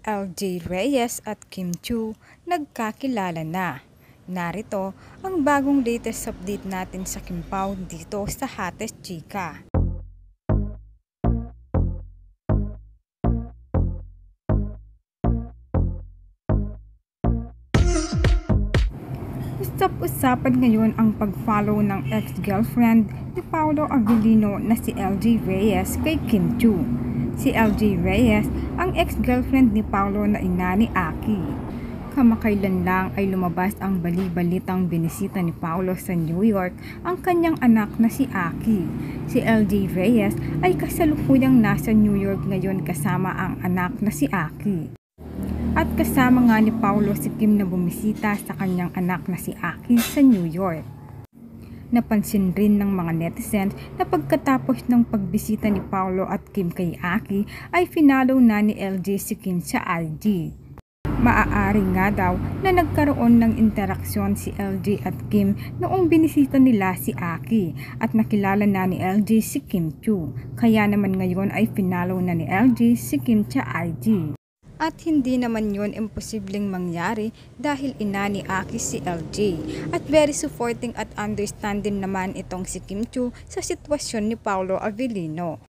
LJ Reyes at Kim Chiu nagkakilala na. Narito ang bagong latest update natin sa Kim Pao dito sa Hates Chika. Usap-usapan ngayon ang pag-follow ng ex-girlfriend ni Paolo Avellino na si LJ Reyes kay Kim Chiu. Si LJ Reyes ang ex-girlfriend ni Paolo na ina ni Aki. Kamakailan lang ay lumabas ang bali-balitang binisita ni Paolo sa New York ang kanyang anak na si Aki. Si LJ Reyes ay kasalukuyang nasa New York ngayon kasama ang anak na si Aki. At kasama nga ni Paolo si Kim na bumisita sa kanyang anak na si Aki sa New York. Napansin rin ng mga netizens na pagkatapos ng pagbisita ni Paolo at Kim kay Aki ay finalo na ni LJ si Kim sa IG. Maaari nga daw na nagkaroon ng interaksyon si LJ at Kim noong binisita nila si Aki at nakilala na ni LJ si Kim Chiu. Kaya naman ngayon ay finalo na ni LJ si Kim sa IG. At hindi naman yun imposibleng mangyari dahil ina ni Aki si LJ. At very supporting at understanding naman itong si Kim Chiu sa sitwasyon ni Paolo Avellino.